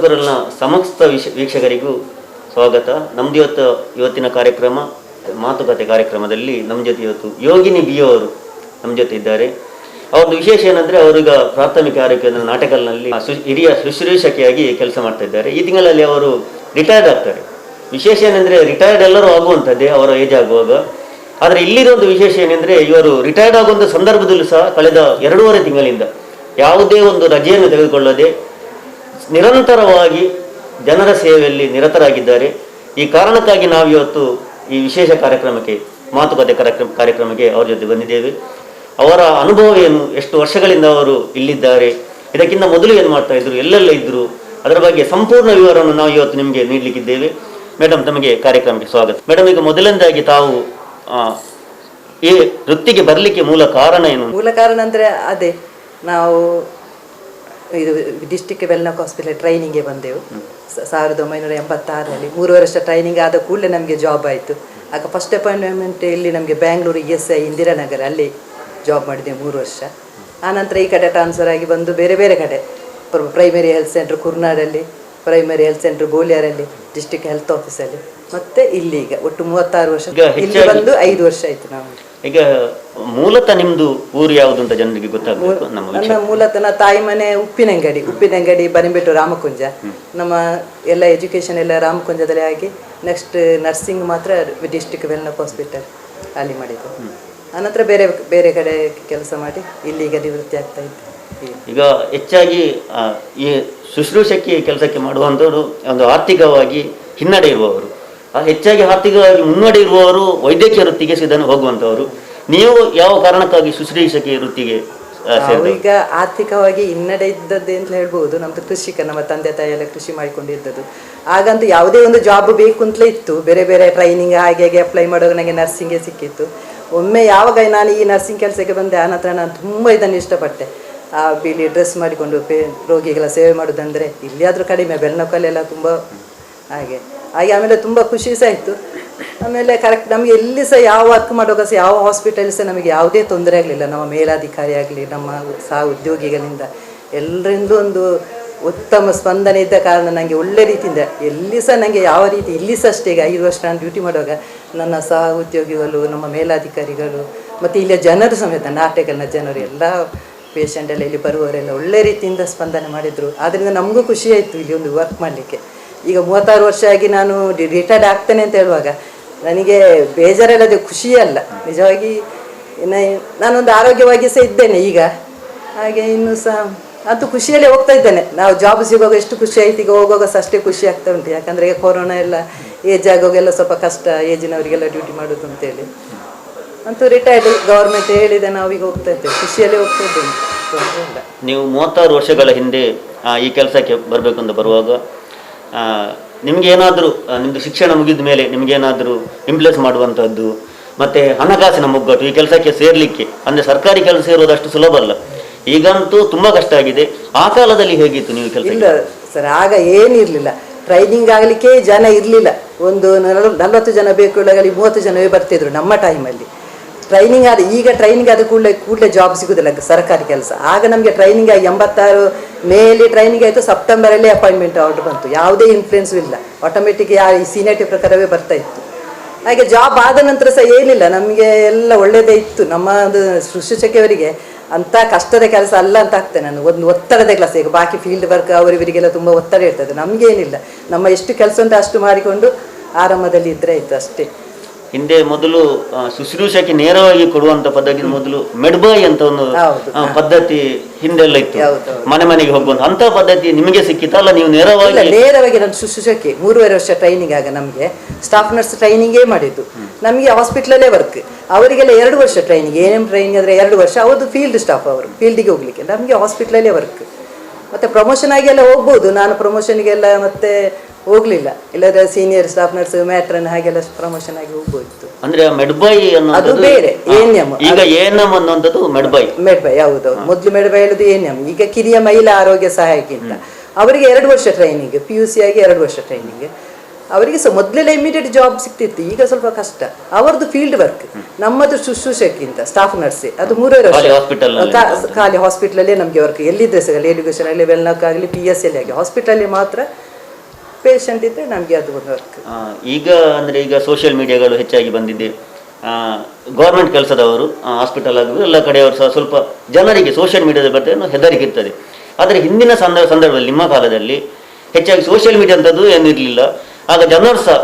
ರಸಗುರಲ್ನ ಸಮಸ್ತ ವೀಕ್ಷಕರಿಗೂ ಸ್ವಾಗತ. ನಮ್ದು ಇವತ್ತಿನ ಕಾರ್ಯಕ್ರಮ ಮಾತುಕತೆ ಕಾರ್ಯಕ್ರಮದಲ್ಲಿ ನಮ್ಮ ಜೊತೆ ಇವತ್ತು ಯೋಗಿನಿ ಬಿ ಅವರು ನಮ್ಮ ಜೊತೆ ಇದ್ದಾರೆ. ಅವ್ರದ್ದು ವಿಶೇಷ ಏನಂದರೆ ಅವರೀಗ ಪ್ರಾಥಮಿಕ ಆರೋಗ್ಯ ಕೇಂದ್ರ ನಾಟಕಲ್ನಲ್ಲಿ ಹಿರಿಯ ಶುಶ್ರೂಷಕಿಯಾಗಿ ಕೆಲಸ ಮಾಡ್ತಾ ಇದ್ದಾರೆ. ಈ ತಿಂಗಳಲ್ಲಿ ಅವರು ರಿಟೈರ್ಡ್ ಆಗ್ತಾರೆ. ವಿಶೇಷ ಏನಂದರೆ ರಿಟೈರ್ಡ್ ಎಲ್ಲರೂ ಆಗುವಂಥದ್ದೇ ಅವರ ಏಜ್ ಆಗುವಾಗ. ಆದರೆ ಇಲ್ಲಿರೋದು ವಿಶೇಷ ಏನೆಂದರೆ ಇವರು ರಿಟೈರ್ಡ್ ಆಗುವಂಥ ಸಂದರ್ಭದಲ್ಲೂ ಸಹ ಕಳೆದ 2.5 ತಿಂಗಳಿಂದ ಯಾವುದೇ ಒಂದು ರಜೆಯನ್ನು ತೆಗೆದುಕೊಳ್ಳದೆ ನಿರಂತರವಾಗಿ ಜನರ ಸೇವೆಯಲ್ಲಿ ನಿರತರಾಗಿದ್ದಾರೆ. ಈ ಕಾರಣಕ್ಕಾಗಿ ನಾವು ಇವತ್ತು ಈ ವಿಶೇಷ ಕಾರ್ಯಕ್ರಮಕ್ಕೆ ಮಾತುಕತೆ ಕಾರ್ಯಕ್ರಮಕ್ಕೆ ಅವ್ರ ಜೊತೆ ಬಂದಿದ್ದೇವೆ. ಅವರ ಅನುಭವ ಏನು, ಎಷ್ಟು ವರ್ಷಗಳಿಂದ ಅವರು ಇಲ್ಲಿದ್ದಾರೆ, ಇದಕ್ಕಿಂತ ಮೊದಲು ಏನು ಮಾಡ್ತಾ ಇದ್ರು, ಎಲ್ಲೆಲ್ಲ ಇದ್ದರು, ಅದರ ಬಗ್ಗೆ ಸಂಪೂರ್ಣ ವಿವರವನ್ನು ನಾವು ಇವತ್ತು ನಿಮಗೆ ನೀಡಲಿಕ್ಕಿದ್ದೇವೆ. ಮೇಡಮ್, ತಮಗೆ ಕಾರ್ಯಕ್ರಮಕ್ಕೆ ಸ್ವಾಗತ. ಮೇಡಮ್, ಈಗ ಮೊದಲನೇದಾಗಿ ತಾವು ಈ ವೃತ್ತಿಗೆ ಬರಲಿಕ್ಕೆ ಮೂಲ ಕಾರಣ ಏನು? ಮೂಲ ಕಾರಣ ಅಂದರೆ ಅದೇ, ನಾವು ಇದು ಡಿಸ್ಟಿಕ್ ವೆಲ್ನೆಸ್ ಹಾಸ್ಪಿಟಲ್ ಟ್ರೈನಿಂಗ್ಗೆ ಬಂದೆವು 1986ರಲ್ಲಿ. 3 ವರ್ಷ ಟ್ರೈನಿಂಗ್ ಆದ ಕೂಡಲೇ ನಮಗೆ ಜಾಬ್ ಆಯಿತು. ಆಗ ಫಸ್ಟ್ ಅಪಾಯಿಂಟ್ಮೆಂಟ್ ಇಲ್ಲಿ ನಮಗೆ ಬ್ಯಾಂಗ್ಳೂರು ESI ಇಂದಿರಾನಗರ, ಅಲ್ಲಿ ಜಾಬ್ ಮಾಡಿದೆ 3 ವರ್ಷ. ಆನಂತರ ಈ ಕಡೆ ಟ್ರಾನ್ಸ್ಫರ್ ಆಗಿ ಬಂದು ಬೇರೆ ಬೇರೆ ಕಡೆ, ಪ್ರೈಮರಿ ಹೆಲ್ತ್ ಸೆಂಟ್ರ್ ಕುರ್ನಾಡಲ್ಲಿ, ಪ್ರೈಮರಿ ಹೆಲ್ತ್ ಸೆಂಟ್ರ್ ಗೋಲಿಯಾರಲ್ಲಿ, ಡಿಸ್ಟಿಕ್ ಹೆಲ್ತ್ ಆಫೀಸಲ್ಲಿ, ಮತ್ತೆ ಇಲ್ಲಿ ಈಗ ಒಟ್ಟು 36 ವರ್ಷ. ಇಲ್ಲಿ ಬಂದು 5 ವರ್ಷ ಆಯಿತು ನಾವು. ಈಗ ಮೂಲತಃ ನಿಮ್ದು ಊರು ಯಾವುದು ಅಂತ ಜನರಿಗೆ ಗೊತ್ತಾಗಬೇಕು. ನನ್ನ ಮೂಲತಃ ತಾಯಿ ಮನೆ ಉಪ್ಪಿನಂಗಡಿ ಬನಿಬೆಟ್ಟು ರಾಮಕುಂಜ. ನಮ್ಮ ಎಲ್ಲ ಎಜುಕೇಶನ್ ಎಲ್ಲ ರಾಮಕುಂಜದಲ್ಲಿ ಆಗಿ ನೆಕ್ಸ್ಟ್ ನರ್ಸಿಂಗ್ ಮಾತ್ರ ಡಿಸ್ಟಿಕ್ ವೆಲ್ನೆಸ್ ಹಾಸ್ಪಿಟಲ್ ಅಲ್ಲಿ ಮಾಡಿದ್ದು. ಆನಂತರ ಬೇರೆ ಬೇರೆ ಕಡೆ ಕೆಲಸ ಮಾಡಿ ಇಲ್ಲಿ ಈಗ ನಿವೃತ್ತಿ ಆಗ್ತಾ ಇದ್ದೆ. ಈಗ ಹೆಚ್ಚಾಗಿ ಈ ಶುಶ್ರೂಷಕಿ ಕೆಲಸಕ್ಕೆ ಮಾಡುವಂಥವ್ರು ಒಂದು ಆರ್ಥಿಕವಾಗಿ ಹಿನ್ನಡೆ ಇರುವವರು, ಹೆಚ್ಚಾಗಿ ಆರ್ಥಿಕವಾಗಿ ಮುನ್ನಡೆ ಇರುವವರು ವೈದ್ಯಕೀಯ ವೃತ್ತಿಗೆ ಹೋಗುವಂಥವರು. ನೀವು ಯಾವ ಕಾರಣಕ್ಕಾಗಿ ಶುಶ್ರೂಷಕಿ ವೃತ್ತಿಗೆ? ಈಗ ಆರ್ಥಿಕವಾಗಿ ಹಿನ್ನಡೆ ಇದ್ದದ್ದು ಅಂತ ಹೇಳ್ಬೋದು. ನಮ್ದು ಕೃಷಿಕ, ನಮ್ಮ ತಂದೆ ತಾಯಿ ಎಲ್ಲ ಕೃಷಿ ಮಾಡಿಕೊಂಡಿದ್ದದ್ದು. ಆಗಂತೂ ಯಾವುದೇ ಒಂದು ಜಾಬ್ ಬೇಕು ಅಂತಲೇ ಇತ್ತು. ಬೇರೆ ಬೇರೆ ಟ್ರೈನಿಂಗ್ ಹಾಗೆ ಅಪ್ಲೈ ಮಾಡುವಾಗ ನನಗೆ ನರ್ಸಿಂಗೇ ಸಿಕ್ಕಿತ್ತು. ಒಮ್ಮೆ ಯಾವಾಗ ನಾನು ಈ ನರ್ಸಿಂಗ್ ಕೆಲಸಕ್ಕೆ ಬಂದೆ, ಆನಂತರ ನಾನು ತುಂಬ ಇದನ್ನು ಇಷ್ಟಪಟ್ಟೆ. ಬಿಳಿ ಡ್ರೆಸ್ ಮಾಡಿಕೊಂಡು ರೋಗಿಗಳ ಸೇವೆ ಮಾಡೋದಂದರೆ ಇಲ್ಲಿ ಆದರೂ ಕಡಿಮೆ, ಬೆಳ್ನಕಲ್ಲೆಲ್ಲ ತುಂಬ ಹಾಗೆ ಆಮೇಲೆ ತುಂಬ ಖುಷಿ ಸಹ ಆಯಿತು. ಆಮೇಲೆ ಕರೆಕ್ಟ್ ನಮಗೆ ಎಲ್ಲಿ ಸಹ ಯಾವ ವರ್ಕ್ ಮಾಡುವಾಗ ಸಹ ಯಾವ ಹಾಸ್ಪಿಟಲ್ ಸಹ ನಮಗೆ ಯಾವುದೇ ತೊಂದರೆ ಆಗಲಿಲ್ಲ. ನಮ್ಮ ಮೇಲಾಧಿಕಾರಿ ಆಗಲಿ, ನಮ್ಮ ಉದ್ಯೋಗಿಗಳಿಂದ ಎಲ್ಲರಿಂದಲೂ ಒಂದು ಉತ್ತಮ ಸ್ಪಂದನೆ ಇದ್ದ ಕಾರಣ ನನಗೆ ಒಳ್ಳೆ ರೀತಿಯಿಂದ ಎಲ್ಲಿ ಸಹ ನನಗೆ ಯಾವ ರೀತಿ, ಇಲ್ಲಿ ಸಹ ಅಷ್ಟೇ. ಈಗ 5 ವರ್ಷ ನಾನು ಡ್ಯೂಟಿ ಮಾಡುವಾಗ ನನ್ನ ಉದ್ಯೋಗಿಗಳು, ನಮ್ಮ ಮೇಲಾಧಿಕಾರಿಗಳು ಮತ್ತು ಇಲ್ಲಿಯ ಜನರು ಸಮೇತ, ನಾಟಕಲ್ನ ಜನರು ಎಲ್ಲ ಪೇಷಂಟ್ ಎಲ್ಲ ಇಲ್ಲಿ ಬರುವವರೆಲ್ಲ ಒಳ್ಳೆ ರೀತಿಯಿಂದ ಸ್ಪಂದನೆ ಮಾಡಿದರು. ಆದ್ದರಿಂದ ನಮಗೂ ಖುಷಿ ಆಯಿತು ಇಲ್ಲಿ ಒಂದು ವರ್ಕ್ ಮಾಡಲಿಕ್ಕೆ. ಈಗ 36 ವರ್ಷ ಆಗಿ ನಾನು ರಿಟೈರ್ಡ್ ಆಗ್ತೇನೆ ಅಂತ ಹೇಳುವಾಗ ನನಗೆ ಬೇಜಾರಲ್ಲದೆ ಖುಷಿಯಲ್ಲ, ನಿಜವಾಗಿ. ನಾನೊಂದು ಆರೋಗ್ಯವಾಗಿ ಸಹ ಇದ್ದೇನೆ ಈಗ. ಹಾಗೆ ಇನ್ನೂ ಸಹ ಅದು ಖುಷಿಯಲ್ಲೇ ಹೋಗ್ತಾ ಇದ್ದೇನೆ. ನಾವು ಜಾಬ್ ಸಿಗುವಾಗ ಎಷ್ಟು ಖುಷಿ ಆಯ್ತು, ಈಗ ಹೋಗುವಾಗ ಸಹ ಅಷ್ಟೇ ಖುಷಿ ಆಗ್ತಾ ಉಂಟು. ಯಾಕಂದರೆ ಈಗ ಕೊರೋನಾ ಎಲ್ಲ ಏಜ್ ಆಗೋಗೆಲ್ಲ ಸ್ವಲ್ಪ ಕಷ್ಟ, ಏಜಿನವರಿಗೆಲ್ಲ ಡ್ಯೂಟಿ ಮಾಡೋದು ಅಂತೇಳಿ. ಅಂತೂ ರಿಟೈರ್ಡ್ ಗೌರ್ಮೆಂಟ್ ಹೇಳಿದೆ, ನಾವೀಗ ಹೋಗ್ತಾ ಇದ್ದೇವೆ, ಖುಷಿಯಲ್ಲೇ ಹೋಗ್ತಾ ಇದ್ದೇನೆ. ನೀವು 36 ವರ್ಷಗಳ ಹಿಂದೆ ಈ ಕೆಲಸಕ್ಕೆ ಬರಬೇಕು ಅಂತ ಬರುವಾಗ ನಿಮಗೇನಾದರೂ ನಿಮ್ಮದು ಶಿಕ್ಷಣ ಮುಗಿದ ಮೇಲೆ ನಿಮಗೇನಾದರೂ ಇಂಪ್ಲೇಸ್ ಮಾಡುವಂಥದ್ದು ಮತ್ತು ಹಣಕಾಸಿನ ಮುಗ್ಗಟ್ಟು ಈ ಕೆಲಸಕ್ಕೆ ಸೇರಲಿಕ್ಕೆ, ಅಂದರೆ ಸರ್ಕಾರಿ ಕೆಲಸ ಸೇರೋದು ಅಷ್ಟು ಸುಲಭ ಅಲ್ಲ, ಈಗಂತೂ ತುಂಬ ಕಷ್ಟ ಆಗಿದೆ. ಆ ಕಾಲದಲ್ಲಿ ಹೇಗಿತ್ತು ನೀವು ಕೆಲಸ? ಇಲ್ಲ ಸರ್, ಆಗ ಏನಿರಲಿಲ್ಲ. ಟ್ರೈನಿಂಗ್ ಆಗಲಿಕ್ಕೆ ಜನ ಇರಲಿಲ್ಲ. ಒಂದು 40 ಜನ ಬೇಕು, 30 ಜನವೇ ಬರ್ತಿದ್ರು ನಮ್ಮ ಟೈಮಲ್ಲಿ. ಟ್ರೈನಿಂಗ್ ಆದ, ಈಗ ಟ್ರೈನಿಂಗ್ ಆದ ಕೂಡಲೇ ಜಾಬ್ ಸಿಗೋದಿಲ್ಲ ಸರ್ಕಾರಿ ಕೆಲಸ. ಆಗ ನಮಗೆ ಟ್ರೈನಿಂಗ್ ಆಗಿ 86 ಮೇಲಿ ಟ್ರೈನಿಂಗ್ ಆಯಿತು, ಸೆಪ್ಟೆಂಬರಲ್ಲೇ ಅಪಾಯಿಂಟ್ಮೆಂಟ್ ಆರ್ಡರ್ ಬಂತು. ಯಾವುದೇ ಇನ್ಫ್ಲುಯೆನ್ಸು ಇಲ್ಲ, ಆಟೋಮೆಟಿಕ್ ಈ ಸೀನಿಯಾರಿಟಿ ಪ್ರಕಾರವೇ ಬರ್ತಾ ಇತ್ತು. ಹಾಗೆ ಜಾಬ್ ಆದ ನಂತರ ಸಹ ಏನಿಲ್ಲ, ನಮಗೆ ಎಲ್ಲ ಒಳ್ಳೆಯದೇ ಇತ್ತು. ನಮ್ಮ ಒಂದು ಶುಶ್ರೂಷಕಿಯವರಿಗೆ ಅಂಥ ಕಷ್ಟದ ಕೆಲಸ ಅಲ್ಲ ಅಂತ ಆಗ್ತೇನೆ ನಾನು. ಒಂದು ಒತ್ತಡದ ಕೆಲಸ. ಈಗ ಬಾಕಿ ಫೀಲ್ಡ್ ವರ್ಕ್ ಅವರಿವರಿಗೆಲ್ಲ ತುಂಬ ಒತ್ತಡ ಇರ್ತದೆ, ನಮಗೇನಿಲ್ಲ. ನಮ್ಮ ಎಷ್ಟು ಕೆಲಸ ಉಂಟು ಅಷ್ಟು ಮಾಡಿಕೊಂಡು ಆರಾಮದಲ್ಲಿ ಇದ್ದರೆ ಆಯಿತು ಅಷ್ಟೇ. ಹಿಂದೆ ಮೊದಲು ಶುಶ್ರೂಷಕಿ ನೇರವಾಗಿ ಕೊಡುವಂತ ಪದ್ಧತಿ ಮೊದಲು ಮೆಡ್ಬಾಯಿ ಅಂತ ಒಂದು ಪದ್ಧತಿ ಹಿಂದೆಲ್ಲ ಇತ್ತು, ಮನೆ ಮನೆಗೆ ಹೋಗುವಂತ. ಅಂತ ಪದ್ಧತಿ ನಿಮಗೆ ಸಿಕ್ಕಿತಲ್ಲ? ನೀವು ನೇರವಾಗಿ ನಾನು ಶುಶ್ರೂಷಕಿ 3.5 ವರ್ಷ ಟ್ರೈನಿಂಗ್. ಆಗ ನಮಗೆ ಸ್ಟಾಫ್ ನರ್ಸ್ ಟ್ರೈನಿಂಗೇ ಮಾಡಿದ್ದು. ನಮಗೆ ಹಾಸ್ಪಿಟ್ಲಲ್ಲೇ ವರ್ಕ್. ಅವರಿಗೆಲ್ಲ 2 ವರ್ಷ ಟ್ರೈನಿಂಗ್. ಏನೇನು ಟ್ರೈನಿಂಗ್ ಅಂದರೆ 2 ವರ್ಷ. ಅವ್ರದ್ದು ಫೀಲ್ಡ್ ಸ್ಟಾಫ್, ಅವರು ಫೀಲ್ಡಿಗೆ ಹೋಗ್ಲಿಕ್ಕೆ. ನಮಗೆ ಹಾಸ್ಪಿಟ್ಲಲ್ಲೇ ವರ್ಕ್. ಮತ್ತು ಪ್ರಮೋಷನ್ ಆಗಿ ಎಲ್ಲ ಹೋಗ್ಬೋದು. ನಾನು ಪ್ರಮೋಷನ್ಗೆಲ್ಲ ಮತ್ತೆ ಹೋಗ್ಲಿಲ್ಲ. ಇಲ್ಲದ್ರೆ ಸೀನಿಯರ್ ಸ್ಟಾಫ್ ನರ್ಸ್, ಮ್ಯಾಟ್ರನ್ ಹಾಗೆಲ್ಲ ಪ್ರಮೋಷನ್ ಆಗಿ ಹೋಗ್ಬೋದಿತ್ತು. ಅಂದ್ರೆ ಮೆಡ್ಬಾಯಿ ಅದು ಬೇರೆ, ಏನ್ಯಮ್. ಈಗ ಏನ್ಯಮ್ ಅನ್ನೋಂಥದ್ದು ಮೆಡ್ಬಾಯಿ. ಹೌದೌದು. ಮೊದಲು ಮೆಡ್ಬಾಯಿ ಹೇಳುದು ಏನ್ಯಮ್. ಈಗ ಕಿರಿಯ ಮಹಿಳಾ ಆರೋಗ್ಯ ಸಹಾಯಕ್ಕಿಂತ ಅವರಿಗೆ 2 ವರ್ಷ ಟ್ರೈನಿಂಗ್, PUC ಆಗಿ 2 ವರ್ಷ ಟ್ರೈನಿಂಗ್. ಅವರಿಗೆ ಸಹ ಮೊದಲೆಲ್ಲ ಇಮಿಡಿಯೇಟ್ ಜಾಬ್ ಸಿಗ್ತಿತ್ತು, ಈಗ ಸ್ವಲ್ಪ ಕಷ್ಟ. ಅವರದ್ದು ಫೀಲ್ಡ್ ವರ್ಕ್, ನಮ್ಮದು ಶುಶ್ರೂಷಕ್ಕಿಂತ ಸ್ಟಾಫ್ ನರ್ಸೆ, ಅದು 3 ವರ್ಷ ಖಾಲಿ ಹಾಸ್ಪಿಟ್ಲಲ್ಲೇ ನಮಗೆ ವರ್ಕ್. ಎಲ್ಲಿದ್ದರೆ ಸಿಗಲ್ಲ, ಎಜುಕೇಷನ್ ಆಗಲಿ, ವೆಲ್ನಕ್ ಆಗಲಿ, PSL ಆಗಿ ಹಾಸ್ಪಿಟಲಲ್ಲಿ ಮಾತ್ರ ಪೇಷಂಟ್ ಇದ್ದರೆ ನಮಗೆ ಅದು ಒಂದು ವರ್ಕ್. ಈಗ ಅಂದರೆ ಈಗ ಸೋಷಿಯಲ್ ಮೀಡಿಯಾಗಳು ಹೆಚ್ಚಾಗಿ ಬಂದಿದೆ. ಗೌರ್ಮೆಂಟ್ ಕೆಲಸದವರು ಹಾಸ್ಪಿಟಲ್ ಆಗಲಿ ಎಲ್ಲ ಕಡೆಯವರು ಸಹ ಸ್ವಲ್ಪ ಜನರಿಗೆ ಸೋಷಿಯಲ್ ಮೀಡಿಯಾದ ಬಗ್ಗೆ ಹೆದರಿಕೆ ಇರ್ತದೆ. ಆದರೆ ಹಿಂದಿನ ಸಂದರ್ಭದಲ್ಲಿ ನಿಮ್ಮ ಕಾಲದಲ್ಲಿ ಹೆಚ್ಚಾಗಿ ಸೋಷಿಯಲ್ ಮೀಡಿಯಾ ಅಂಥದ್ದು ಏನಿರಲಿಲ್ಲ. ಆಗ ಜನರು ಸಹ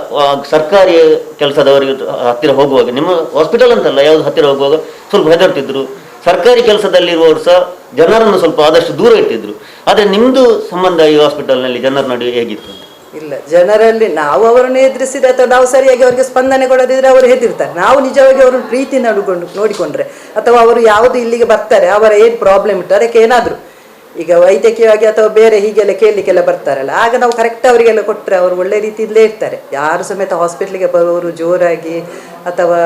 ಸರ್ಕಾರಿ ಕೆಲಸದವರಿಗೆ ಹತ್ತಿರ ಹೋಗುವಾಗ, ನಿಮ್ಮ ಹಾಸ್ಪಿಟಲ್ ಅಂತಲ್ಲ ಯಾವುದು ಹತ್ತಿರ ಹೋಗುವಾಗ ಸ್ವಲ್ಪ ಹೆದರ್ತಿದ್ರು. ಸರ್ಕಾರಿ ಕೆಲಸದಲ್ಲಿರುವವರು ಸಹ ಜನರನ್ನು ಸ್ವಲ್ಪ ಆದಷ್ಟು ದೂರ ಇಟ್ಟಿದ್ರು. ಆದರೆ ನಿಮ್ಮದು ಸಂಬಂಧ ಈ ಹಾಸ್ಪಿಟಲ್ನಲ್ಲಿ ಜನರ ನಡುವೆ ಹೇಗಿತ್ತು? ಇಲ್ಲ, ಜನರಲ್ಲಿ ನಾವು ಅವರನ್ನು ಎದುರಿಸಿದ್ರೆ ಅಥವಾ ನಾವು ಸರಿಯಾಗಿ ಅವರಿಗೆ ಸ್ಪಂದನೆ ಕೊಡದಿದ್ರೆ ಅವರು ಹೆದರ್ತಾರೆ. ನಾವು ನಿಜವಾಗಿ ಅವರನ್ನು ಪ್ರೀತಿ ನೋಡಿಕೊಂಡ್ರೆ ಅಥವಾ ಅವರು ಯಾವುದು ಇಲ್ಲಿಗೆ ಬರ್ತಾರೆ, ಅವರ ಏನು ಪ್ರಾಬ್ಲಮ್ ಇಟ್ಟು ಅದಕ್ಕೆ ಏನಾದರೂ ಈಗ ವೈದ್ಯಕೀಯವಾಗಿ ಅಥವಾ ಬೇರೆ ಹೀಗೆಲ್ಲ ಕೇಳಲಿಕ್ಕೆಲ್ಲ ಬರ್ತಾರಲ್ಲ, ಆಗ ನಾವು ಕರೆಕ್ಟ್ ಅವರಿಗೆಲ್ಲ ಕೊಟ್ಟರೆ ಅವರು ಒಳ್ಳೆ ರೀತಿಯಲ್ಲೇ ಇರ್ತಾರೆ. ಯಾರು ಸಮೇತ ಹಾಸ್ಪಿಟ್ಲಿಗೆ ಬರುವವರು ಜೋರಾಗಿ ಅಥವಾ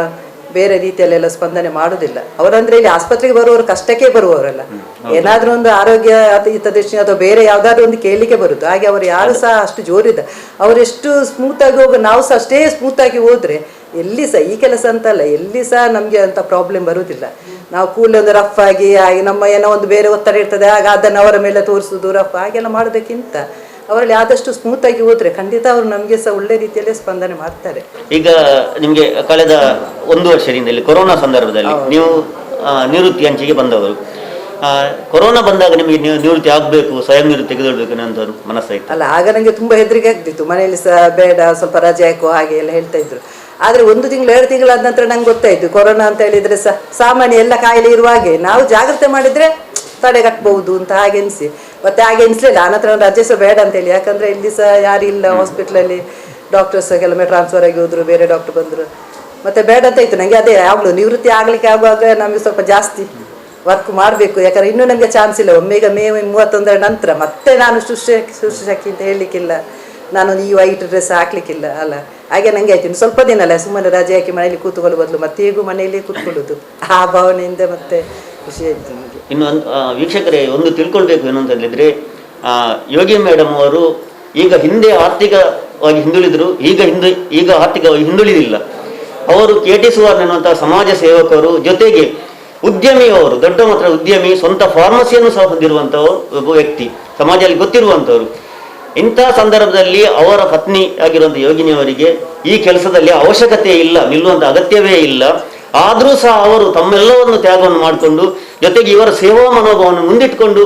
ಬೇರೆ ರೀತಿಯಲ್ಲೆಲ್ಲ ಸ್ಪಂದನೆ ಮಾಡೋದಿಲ್ಲ. ಅವರಂದ್ರೆ ಇಲ್ಲಿ ಆಸ್ಪತ್ರೆಗೆ ಬರುವವರು ಕಷ್ಟಕ್ಕೆ ಬರುವವರಲ್ಲ, ಏನಾದ್ರೂ ಒಂದು ಆರೋಗ್ಯ ಹಿತದೃಷ್ಟಿ ಅಥವಾ ಬೇರೆ ಯಾವ್ದಾದ್ರು ಒಂದು ಕೇಳಲಿಕ್ಕೆ ಬರುದು. ಹಾಗೆ ಅವರು ಯಾರು ಸಹ ಅಷ್ಟು ಜೋರಿದ, ಅವರೆಷ್ಟು ಸ್ಮೂತ್ ಆಗಿ ಹೋಗ, ನಾವು ಸಹ ಅಷ್ಟೇ ಸ್ಮೂತ್ ಆಗಿ ಹೋದ್ರೆ ಎಲ್ಲಿ ಸಹ ಈ ಕೆಲಸ ಅಂತಲ್ಲ, ಎಲ್ಲಿ ಸಹ ನಮ್ಗೆ ಅಂತ ಪ್ರಾಬ್ಲಮ್ ಬರುವುದಿಲ್ಲ. ನಾವು ಕೂಡಲೇ ಒಂದು ರಫ್ ಆಗಿ ಹಾಗೆ ನಮ್ಮ ಏನೋ ಒಂದು ಬೇರೆ ಒತ್ತಡ ಇರ್ತದೆ, ಆಗ ಅದನ್ನು ಅವರ ಮೇಲೆ ತೋರಿಸುದು ರಫ್ ಹಾಗೆಲ್ಲ ಮಾಡೋದಕ್ಕಿಂತ ಅವರಲ್ಲಿ ಆದಷ್ಟು ಸ್ಮೂತ್ ಆಗಿ ಹೋದ್ರೆ ಖಂಡಿತ ಅವರು ನಮಗೆ ಸಹ ಒಳ್ಳೆ ರೀತಿಯಲ್ಲೇ ಸ್ಪಂದನೆ ಮಾಡ್ತಾರೆ. ಈಗ ನಿಮಗೆ ಕಳೆದ 1 ವರ್ಷದಿಂದ ಇಲ್ಲಿ ಕೊರೋನಾ ಸಂದರ್ಭದಲ್ಲಿ ನೀವು ನಿವೃತ್ತಿ ಅಂಚಿಗೆ ಬಂದವರು. ಕೊರೋನಾ ಬಂದಾಗ ನಿಮಗೆ ನಿವೃತ್ತಿ ಆಗಬೇಕು, ಸ್ವಯಂ ನಿವೃತ್ತಿ ತೆಗೆದುಕೊಳ್ಬೇಕು ಅನ್ನೋ ಮನಸ್ಸಾಯ್ತು ಅಲ್ಲ? ಆಗ ನನಗೆ ತುಂಬ ಹೆದರಿಕೆ ಆಗ್ತಿತ್ತು. ಮನೆಯಲ್ಲಿ ಸಹ ಬೇಡ, ಸ್ವಲ್ಪ ರಜೆ ಹಾಕುವ ಹಾಗೆ ಎಲ್ಲ ಹೇಳ್ತಾ ಇದ್ರು. ಆದರೆ 1 ತಿಂಗಳು 2 ತಿಂಗಳಾದ ನಂತರ ನಂಗೆ ಗೊತ್ತಾಯ್ತು, ಕೊರೋನಾ ಅಂತ ಹೇಳಿದ್ರೆ ಸಾಮಾನ್ಯ ಎಲ್ಲ ಕಾಯಿಲೆ ಇರುವ ಹಾಗೆ ನಾವು ಜಾಗ್ರತೆ ಮಾಡಿದ್ರೆ ತಡೆಗಟ್ಟಬಹುದು ಅಂತ ಹಾಗೆ ಎನಿಸಿ, ಮತ್ತೆ ಹಾಗೆ ಎನಿಸ್ಲಿಲ್ಲ. ಆನಂತರ ರಜೆ ಸಹ ಬೇಡ ಅಂತೇಳಿ, ಯಾಕಂದ್ರೆ ಇಲ್ಲಿ ಸಹ ಯಾರಿಲ್ಲ ಹಾಸ್ಪಿಟ್ಲಲ್ಲಿ, ಡಾಕ್ಟರ್ಸ್ ಕೆಲವೊಮ್ಮೆ ಟ್ರಾನ್ಸ್ಫರ್ ಆಗಿ ಹೋದ್ರು, ಬೇರೆ ಡಾಕ್ಟರ್ ಬಂದರು, ಮತ್ತೆ ಬೇಡ ಅಂತ ಇತ್ತು ನನಗೆ. ಅದೇ ಯಾವಾಗಲೂ ನಿವೃತ್ತಿ ಆಗ್ಲಿಕ್ಕೆ ಆಗುವಾಗ ನಮಗೆ ಸ್ವಲ್ಪ ಜಾಸ್ತಿ ವರ್ಕ್ ಮಾಡಬೇಕು, ಯಾಕಂದ್ರೆ ಇನ್ನೂ ನಮಗೆ ಚಾನ್ಸ್ ಇಲ್ಲ. ಒಮ್ಮೆಗ ಮೇ 31 ನಂತರ ಮತ್ತೆ ನಾನು ಶುಶ್ರೂಷಕಿ ಅಂತ ಹೇಳಲಿಕ್ಕಿಲ್ಲ, ನಾನೊಂದು ಈ ವೈಟ್ ಡ್ರೆಸ್ ಹಾಕ್ಲಿಕ್ಕಿಲ್ಲ ಅಲ್ಲ. ಹಾಗೆ ನನಗೆ ಆಯ್ತು, ಸ್ವಲ್ಪ ದಿನ ಅಲ್ಲ, ಸುಮ್ಮನೆ ರಜೆ ಹಾಕಿ ಮನೇಲಿ ಕೂತ್ಕೊಳ್ಳೋ ಬದಲು ಮತ್ತೆ ಹೇಗೂ ಮನೆಯಲ್ಲೇ ಕೂತ್ಕೊಳ್ಳೋದು, ಆ ಭಾವನೆಯಿಂದ ಮತ್ತೆ ಖುಷಿ ಆಯ್ತು ನನಗೆ. ಇನ್ನು ವೀಕ್ಷಕರೇ ಒಂದು ತಿಳ್ಕೊಳ್ಬೇಕು ಏನು ಅಂತ ಹೇಳಿದ್ರೆ, ಯೋಗಿ ಮೇಡಮ್ ಅವರು ಈಗ ಹಿಂದೆ ಆರ್ಥಿಕವಾಗಿ ಹಿಂದುಳಿದ್ರು, ಈಗ ಆರ್ಥಿಕವಾಗಿ ಹಿಂದುಳಿದಿಲ್ಲ. ಅವರು KT ಸುವರ್ಣ ಎನ್ನುವಂತಹ ಸಮಾಜ ಸೇವಕರು, ಜೊತೆಗೆ ಉದ್ಯಮಿ, ಅವರು ದೊಡ್ಡ ಮಾತ್ರ ಉದ್ಯಮಿ, ಸ್ವಂತ ಫಾರ್ಮಸಿಯನ್ನು ಸಹ ಹೊಂದಿರುವಂತಹ ಒಬ್ಬ ವ್ಯಕ್ತಿ, ಸಮಾಜದಲ್ಲಿ ಗೊತ್ತಿರುವಂಥವ್ರು. ಇಂತಹ ಸಂದರ್ಭದಲ್ಲಿ ಅವರ ಪತ್ನಿ ಆಗಿರುವಂಥ ಯೋಗಿನಿಯವರಿಗೆ ಈ ಕೆಲಸದಲ್ಲಿ ಅವಶ್ಯಕತೆ ಇಲ್ಲ, ನಿಲ್ಲುವಂಥ ಅಗತ್ಯವೇ ಇಲ್ಲ. ಆದರೂ ಸಹ ಅವರು ತಮ್ಮೆಲ್ಲವನ್ನು ತ್ಯಾಗವನ್ನು ಮಾಡಿಕೊಂಡು, ಜೊತೆಗೆ ಇವರ ಸೇವಾ ಮನೋಭಾವವನ್ನು ಮುಂದಿಟ್ಟುಕೊಂಡು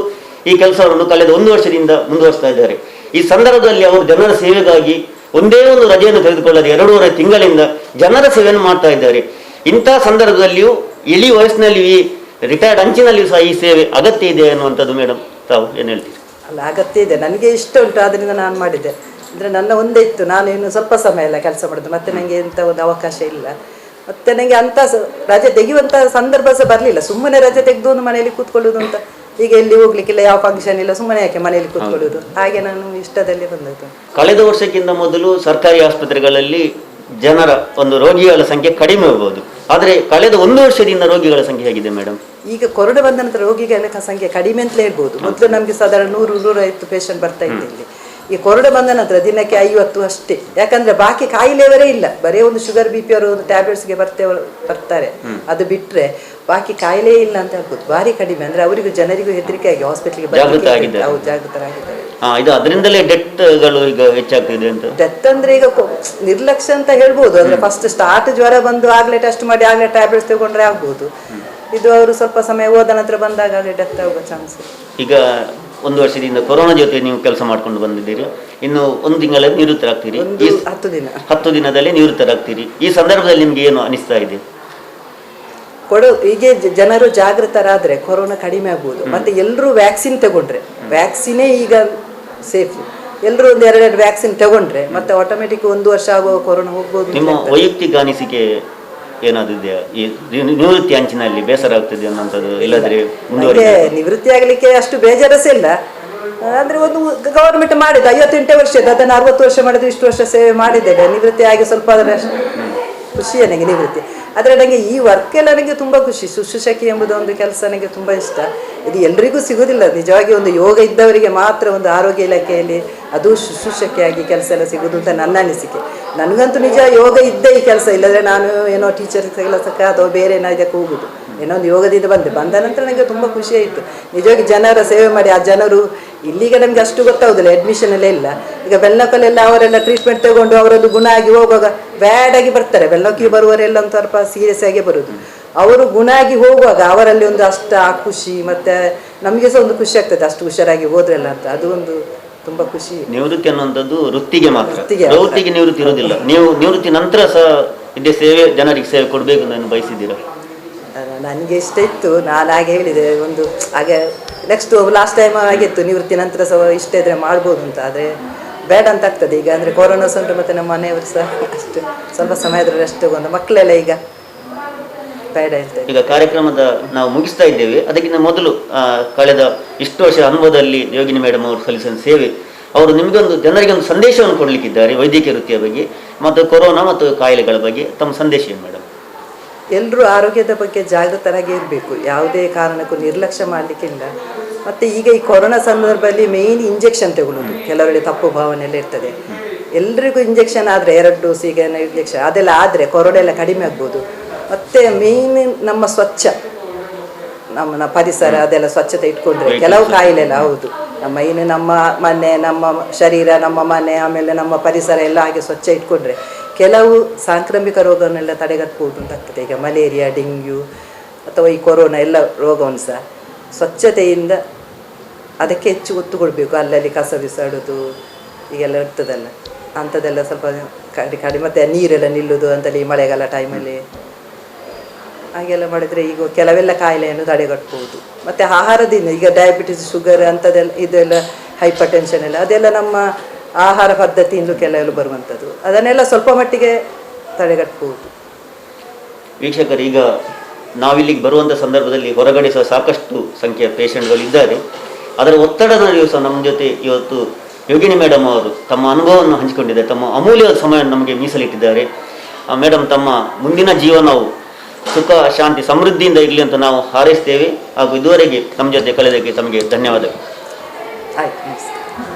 ಈ ಕೆಲಸವನ್ನು ಕಳೆದ 1 ವರ್ಷದಿಂದ ಮುಂದುವರಿಸ್ತಾ ಇದ್ದಾರೆ. ಈ ಸಂದರ್ಭದಲ್ಲಿ ಅವರು ಜನರ ಸೇವೆಗಾಗಿ ಒಂದೇ ಒಂದು ರಜೆಯನ್ನು ತೆಗೆದುಕೊಳ್ಳದೆ 2.5 ತಿಂಗಳಿಂದ ಜನರ ಸೇವೆಯನ್ನು ಮಾಡ್ತಾ ಇದ್ದಾರೆ. ಇಂತಹ ಸಂದರ್ಭದಲ್ಲಿಯೂ ಇಳಿ ವಯಸ್ಸಿನಲ್ಲಿ ಈ ರಿಟೈರ್ಡ್ ಅಂಚಿನಲ್ಲಿಯೂ ಸಹ ಈ ಸೇವೆ ಅಗತ್ಯ ಇದೆ ಅನ್ನುವಂಥದ್ದು ಮೇಡಮ್, ತಾವು ಏನು ಹೇಳ್ತೀರಿ? ಅಲ್ಲ, ಅಗತ್ಯ ಇದೆ, ನನಗೆ ಇಷ್ಟ ಉಂಟು, ಆದ್ದರಿಂದ ನಾನು ಮಾಡಿದ್ದೆ. ಅಂದರೆ ನನ್ನ ಒಂದೇ ಇತ್ತು, ನಾನು ಇನ್ನು ಸ್ವಲ್ಪ ಸಮಯ ಎಲ್ಲ ಕೆಲಸ ಮಾಡೋದು, ಮತ್ತೆ ನನಗೆ ಎಂಥ ಒಂದು ಅವಕಾಶ ಇಲ್ಲ. ಮತ್ತೆ ನನಗೆ ಅಂಥ ರಜೆ ತೆಗೆಯುವಂಥ ಸಂದರ್ಭ ಸಹ ಬರಲಿಲ್ಲ. ಸುಮ್ಮನೆ ರಜೆ ತೆಗೆದು ಒಂದು ಮನೆಯಲ್ಲಿ ಕೂತ್ಕೊಳ್ಳೋದು ಅಂತ, ಈಗ ಎಲ್ಲಿ ಹೋಗ್ಲಿಕ್ಕಿಲ್ಲ, ಯಾವ ಫಂಕ್ಷನ್ ಇಲ್ಲ, ಸುಮ್ಮನೆ ಯಾಕೆ ಮನೆಯಲ್ಲಿ ಕೂತ್ಕೊಳ್ಳೋದು, ಹಾಗೆ ನಾನು ಇಷ್ಟದಲ್ಲಿ ಬಂದದ್ದು. ಕಳೆದ ವರ್ಷಕ್ಕಿಂತ ಮೊದಲು ಸರ್ಕಾರಿ ಆಸ್ಪತ್ರೆಗಳಲ್ಲಿ ಜನರ ಒಂದು ರೋಗಿಗಳ ಸಂಖ್ಯೆ ಕಡಿಮೆ ಹೋಗಬಹುದು, ಆದರೆ ಕಳೆದ 1 ವರ್ಷದಿಂದ ರೋಗಿಗಳ ಸಂಖ್ಯೆ ಹೇಗಿದೆ ಮೇಡಮ್? ಈಗ ಕೊರೋನಾ ಬಂದ ನಂತರ ರೋಗಿಗಳ ಸಂಖ್ಯೆ ಕಡಿಮೆ ಅಂತಲೇ ಹೇಳ್ಬೋದು. ಮೊದಲು ನಮಗೆ ಸಾಧಾರಣ 100-150 ಪೇಷಂಟ್ ಬರ್ತಾ ಇತ್ತು ಇಲ್ಲಿ. ಈ ಕೊರೋನಾ ಬಂದ ನಂತರ ದಿನಕ್ಕೆ 50 ಅಷ್ಟೇ. ಯಾಕಂದ್ರೆ ಬಾಕಿ ಕಾಯಿಲೆಯವರೇ ಇಲ್ಲ, ಬರೀ ಒಂದು ಶುಗರ್ BP ಅವರು ಒಂದು ಟ್ಯಾಬ್ಲೆಟ್ಸ್ಗೆ ಬರ್ತಾರೆ, ಅದು ಬಿಟ್ರೆ ಬಾಕಿ ಕಾಯಿಲೆ ಇಲ್ಲ ಅಂತ ಹೇಳ್ಬೋದು. ಭಾರಿ ಕಡಿಮೆ, ಅಂದ್ರೆ ಅವರಿಗೂ ಜನರಿಗೂ ಹೆದರಿಕೆ ಆಗಿ ಹಾಸ್ಪಿಟ್ಲಿಗೆ ಜಾಗೃತರಾಗಿದ್ದಾರೆ. ಇದು ಅದರಿಂದಲೇ ಡೆತ್ಗಳು ಈಗ ಹೆಚ್ಚಾಗ್ತಿದೆ ಅಂತ. ಡೆತ್ ಅಂದ್ರೆ ಈಗ ನಿರ್ಲಕ್ಷ್ಯ ಅಂತ ಹೇಳ್ಬೋದು. ಅಂದ್ರೆ ಫಸ್ಟ್ ಸ್ಟಾರ್ಟ್ ಜ್ವರ ಬಂದು ಆಗ್ಲೇ ಟೆಸ್ಟ್ ಮಾಡಿ ಆಗ್ಲೇ ಟ್ಯಾಬ್ಲೆಟ್ಸ್ ತಗೊಂಡ್ರೆ ಆಗ್ಬೋದು. ಇದು ಅವರು ಸ್ವಲ್ಪ ಸಮಯ ಹೋದ ನಂತರ ಬಂದಾಗ ಡೆತ್ ಆಗುವ ಚಾನ್ಸ್. ಈಗ 1 ವರ್ಷದಿಂದ ಕೊರೋನಾ ಜೊತೆ ನೀವು ಕೆಲಸ ಮಾಡ್ಕೊಂಡು ಬಂದಿದ್ದೀರಿ, ಇನ್ನು 1 ತಿಂಗಳಲ್ಲಿ ನಿವೃತ್ತರಾಗ್ತೀರಿ, 10 ದಿನದಲ್ಲಿ ನಿವೃತ್ತರಾಗ್ತೀರಿ. ಈ ಸಂದರ್ಭದಲ್ಲಿ ನಿಮ್ಗೆ ಏನು ಅನಿಸ್ತಾ ಇದೆ? ಹೀಗೆ ಜನರು ಜಾಗೃತರಾದ್ರೆ ಕೊರೋನಾ ಕಡಿಮೆ ಆಗ್ಬೋದು. ಮತ್ತೆ ಎಲ್ಲರೂ ವ್ಯಾಕ್ಸಿನ್ ತಗೊಂಡ್ರೆ, ವ್ಯಾಕ್ಸಿನೇ ಈಗ ಸೇಫ್, ಎಲ್ಲರೂ ಒಂದು 2 ವ್ಯಾಕ್ಸಿನ್ ತಗೊಂಡ್ರೆ ಮತ್ತೆ ಆಟೋಮೆಟಿಕ್ 1 ವರ್ಷ ಆಗುವ ಕೊರೋನಾ ಹೋಗ್ಬೋದು. ನಿಮ್ಮ ವೈಯಕ್ತಿಕ ಅನಿಸಿಕೆ ಏನಾದ್ರು ಇದೆಯಾ? ಈ ನಿವೃತ್ತಿ ಅಂಚಿನಲ್ಲಿ ಬೇಸರ ಆಗ್ತದೆ ಅನ್ನೋಂಥದ್ದು, ಇಲ್ಲದ್ರೆ ನಿವೃತ್ತಿ ಆಗ್ಲಿಕ್ಕೆ ಅಷ್ಟು ಬೇಜಾರಸೇ ಇಲ್ಲ. ಅಂದ್ರೆ ಒಂದು ಗವರ್ಮೆಂಟ್ ಮಾಡಿದ್ದು 58 ವರ್ಷದ, ಅದನ್ನು 60 ವರ್ಷ ಮಾಡಿದ್ದು, ಇಷ್ಟು ವರ್ಷ ಸೇವೆ ಮಾಡಿದ್ದೇವೆ. ನಿವೃತ್ತಿ ಆಗಿ ಸ್ವಲ್ಪ ಅದರ ಖುಷಿ ನನಗೆ ನಿವೃತ್ತಿ. ಆದರೆ ನನಗೆ ಈ ವರ್ಕ್ ಎಲ್ಲ ನನಗೆ ತುಂಬ ಖುಷಿ. ಶುಶ್ರೂಷಕಿ ಎಂಬುದು ಒಂದು ಕೆಲಸ ನನಗೆ ತುಂಬ ಇಷ್ಟ. ಇದು ಎಲ್ರಿಗೂ ಸಿಗೋದಿಲ್ಲ ನಿಜವಾಗಿ. ಒಂದು ಯೋಗ ಇದ್ದವರಿಗೆ ಮಾತ್ರ ಒಂದು ಆರೋಗ್ಯ ಇಲಾಖೆಯಲ್ಲಿ ಅದು ಶುಶ್ರೂಷಕಿಯಾಗಿ ಕೆಲಸ ಎಲ್ಲ ಸಿಗೋದು ಅಂತ ನನ್ನ ಅನಿಸಿಕೆ. ನನಗಂತೂ ನಿಜ ಯೋಗ ಇದ್ದೇ ಈ ಕೆಲಸ, ಇಲ್ಲದ್ರೆ ನಾನು ಏನೋ ಟೀಚರ್ ಕೆಲಸಕ್ಕೆ ಅಥವಾ ಬೇರೆ ಏನೋ ಇದಕ್ಕೆ ಹೋಗುದು. ಏನೋ ಒಂದು ಯೋಗದಿಂದ ಬಂದ ನಂತರ ನನಗೆ ತುಂಬ ಖುಷಿ ಆಯಿತು. ನಿಜವಾಗಿ ಜನರ ಸೇವೆ ಮಾಡಿ ಆ ಜನರು ಇಲ್ಲಿಗೆ ನಮಗೆ ಅಷ್ಟು ಗೊತ್ತಾಗೋದಿಲ್ಲ, ಅಡ್ಮಿಷನ್ ಎಲ್ಲ ಇಲ್ಲ. ಈಗ ಬೆಲ್ಲಕಲ್ಲೆಲ್ಲ ಅವರೆಲ್ಲ ಟ್ರೀಟ್ಮೆಂಟ್ ತಗೊಂಡು ಅವರದ್ದು ಗುಣ ಆಗಿ ಹೋಗುವಾಗ ಬ್ಯಾಡಾಗಿ ಬರ್ತಾರೆ. ಬೆಲ್ಲಕ್ಕಿ ಬರುವವರೆಲ್ಲ ಒಂದು ಸ್ವಲ್ಪ ಸೀರಿಯಸ್ ಆಗಿ ಬರೋದು. ಅವರು ಗುಣ ಆಗಿ ಹೋಗುವಾಗ ಅವರಲ್ಲಿ ಒಂದು ಅಷ್ಟು ಆ ಖುಷಿ, ಮತ್ತು ನಮಗೆ ಸಹ ಒಂದು ಖುಷಿ ಆಗ್ತದೆ ಅಷ್ಟು ಹುಷಾರಾಗಿ ಹೋದ್ರಲ್ಲ ಅಂತ. ಅದು ಒಂದು ತುಂಬ ಖುಷಿ. ನಿವೃತ್ತಿ ಅನ್ನುವಂಥದ್ದು ವೃತ್ತಿಗೆ ಮಾತ್ರ, ವೃತ್ತಿಗೆ ಪ್ರವೃತ್ತಿಗೆ ನಿವೃತ್ತಿ ಇರೋದಿಲ್ಲ. ನೀವು ನಿವೃತ್ತಿ ನಂತರ ಸಹ ಇದೇ ಸೇವೆ, ಜನರಿಗೆ ಸೇವೆ ಕೊಡಬೇಕು ನಾನು ಬಯಸಿದ್ದೀರಾ? ನನಗೆ ಇಷ್ಟ ಇತ್ತು, ನಾನು ಹಾಗೆ ಹೇಳಿದೆ ಒಂದು ಹಾಗೆ ನೆಕ್ಸ್ಟ್ ಲಾಸ್ಟ್ ಟೈಮ್ ಆಗಿತ್ತು ನಿವೃತ್ತಿ ನಂತರ ಸಹ ಇಷ್ಟ ಇದ್ರೆ ಮಾಡ್ಬೋದು ಅಂತ. ಆದರೆ ಬೇಡ ಅಂತ ಆಗ್ತದೆ ಈಗ, ಅಂದರೆ ಕೊರೋನಾ ಸಹ ಉಂಟು, ಮತ್ತು ನಮ್ಮ ಮನೆಯವರು ಸಹ ಅಷ್ಟು ಸ್ವಲ್ಪ ಸಮಯದಲ್ಲಿ ರೆಸ್ಟ್ ತಗೊಂಡು ಮಕ್ಕಳೆಲ್ಲ ಈಗ ಬೇಡ ಹೇಳ್ತಾರೆ. ಈಗ ಕಾರ್ಯಕ್ರಮದ ನಾವು ಮುಗಿಸ್ತಾ ಇದ್ದೇವೆ. ಅದಕ್ಕಿಂತ ಮೊದಲು ಕಳೆದ ಇಷ್ಟು ವರ್ಷ ಅನುಭವದಲ್ಲಿ ಯೋಗಿನಿ ಮೇಡಮ್ ಅವರು ಸಲ್ಲಿಸಿದ ಸೇವೆ, ಅವರು ನಿಮಗೊಂದು ಜನರಿಗೆ ಒಂದು ಸಂದೇಶವನ್ನು ಕೊಡಲಿಕ್ಕಿದ್ದಾರೆ ವೈದ್ಯಕೀಯ ವೃತ್ತಿಯ ಬಗ್ಗೆ ಮತ್ತು ಕೊರೋನಾ ಮತ್ತು ಕಾಯಿಲೆಗಳ ಬಗ್ಗೆ. ತಮ್ಮ ಸಂದೇಶ ಏನು ಮೇಡಮ್? ಎಲ್ಲರೂ ಆರೋಗ್ಯದ ಬಗ್ಗೆ ಜಾಗೃತರಾಗಿ ಇರಬೇಕು, ಯಾವುದೇ ಕಾರಣಕ್ಕೂ ನಿರ್ಲಕ್ಷ್ಯ ಮಾಡಲಿಕ್ಕಿಲ್ಲ. ಮತ್ತು ಈಗ ಈ ಕೊರೋನಾ ಸಂದರ್ಭದಲ್ಲಿ ಮೇಯ್ನ್ ಇಂಜೆಕ್ಷನ್ ತಗೊಳ್ಳೋದು, ಕೆಲವರಿಗೆ ತಪ್ಪು ಭಾವನೆ ಎಲ್ಲ ಇರ್ತದೆ. ಎಲ್ರಿಗೂ ಇಂಜೆಕ್ಷನ್ ಆದರೆ 2 ಡೋಸ್ ಈಗ ಇಂಜೆಕ್ಷನ್ ಅದೆಲ್ಲ ಆದರೆ ಕೊರೋನಾ ಎಲ್ಲ ಕಡಿಮೆ ಆಗ್ಬೋದು. ಮತ್ತು ಮೇಯ್ನ್ ನಮ್ಮ ಸ್ವಚ್ಛ, ನಮ್ಮ ಪರಿಸರ ಅದೆಲ್ಲ ಸ್ವಚ್ಛತೆ ಇಟ್ಕೊಂಡ್ರೆ ಕೆಲವು ಕಾಯಿಲೆ ಎಲ್ಲ ಹೌದು ನಮ್ಮ ಇನ್ನು ನಮ್ಮ ಮನೆ, ನಮ್ಮ ಶರೀರ, ನಮ್ಮ ಮನೆ, ಆಮೇಲೆ ನಮ್ಮ ಪರಿಸರ ಎಲ್ಲ ಹಾಗೆ ಸ್ವಚ್ಛ ಇಟ್ಕೊಂಡ್ರೆ ಕೆಲವು ಸಾಂಕ್ರಾಮಿಕ ರೋಗವನ್ನೆಲ್ಲ ತಡೆಗಟ್ಟಬಹುದು ಅಂತ ಆಗ್ತದೆ. ಈಗ ಮಲೇರಿಯಾ, ಡೆಂಗ್ಯೂ ಅಥವಾ ಈ ಕೊರೋನಾ ಎಲ್ಲ ರೋಗವನ್ನು ಸಹ ಸ್ವಚ್ಛತೆಯಿಂದ ಅದಕ್ಕೆ ಹೆಚ್ಚು ಒತ್ತು ಕೊಡಬೇಕು. ಅಲ್ಲಲ್ಲಿ ಕಸ ಬಿಸಾಡೋದು ಈಗೆಲ್ಲ ಇರ್ತದಲ್ಲ, ಅಂಥದ್ದೆಲ್ಲ ಸ್ವಲ್ಪ ಕಡಿಮೆ. ಮತ್ತು ನೀರೆಲ್ಲ ನಿಲ್ಲೋದು ಅಂತಲ್ಲಿ ಮಳೆಗಾಲ ಟೈಮಲ್ಲಿ ಹಾಗೆಲ್ಲ ಮಾಡಿದರೆ ಈಗ ಕೆಲವೆಲ್ಲ ಕಾಯಿಲೆಯನ್ನು ತಡೆಗಟ್ಟಬಹುದು. ಮತ್ತು ಆಹಾರದಿಂದ ಈಗ ಡಯಾಬಿಟಿಸ್, ಶುಗರ್ ಅಂಥದ್ದೆಲ್ಲ ಇದೆಲ್ಲ ಹೈಪರ್ ಟೆನ್ಷನ್ ಎಲ್ಲ ಅದೆಲ್ಲ ನಮ್ಮ ಆಹಾರ ಪದ್ಧತಿಯಿಂದಲೂ ಕೆಲವೆಲ್ಲ ಬರುವಂಥದ್ದು. ಅದನ್ನೆಲ್ಲ ಸ್ವಲ್ಪ ಮಟ್ಟಿಗೆ ತಡೆಗಟ್ಟಬಹುದು. ವೀಕ್ಷಕರು, ಈಗ ನಾವಿಲ್ಲಿಗೆ ಬರುವಂಥ ಸಂದರ್ಭದಲ್ಲಿ ಹೊರಗಡೆ ಸಹ ಸಾಕಷ್ಟು ಸಂಖ್ಯೆಯ ಪೇಷಂಟ್ಗಳು ಇದ್ದಾರೆ. ಅದರ ಒತ್ತಡದ ನಡುವೆಯೂ ಸಹ ನಮ್ಮ ಜೊತೆ ಇವತ್ತು ಯೋಗಿನಿ ಮೇಡಮ್ ಅವರು ತಮ್ಮ ಅನುಭವವನ್ನು ಹಂಚಿಕೊಂಡಿದ್ದಾರೆ, ತಮ್ಮ ಅಮೂಲ್ಯವಾದ ಸಮಯವನ್ನು ನಮಗೆ ಮೀಸಲಿಟ್ಟಿದ್ದಾರೆ. ಮೇಡಮ್, ತಮ್ಮ ಮುಂದಿನ ಜೀವನವು ಸುಖ, ಶಾಂತಿ, ಸಮೃದ್ಧಿಯಿಂದ ಇರಲಿ ಅಂತ ನಾವು ಹಾರೈಸ್ತೇವೆ. ಹಾಗೂ ಇದುವರೆಗೆ ನಮ್ಮ ಜೊತೆ ಕಳೆದಕ್ಕೆ ತಮಗೆ ಧನ್ಯವಾದಗಳು. ಆಯ್ತು.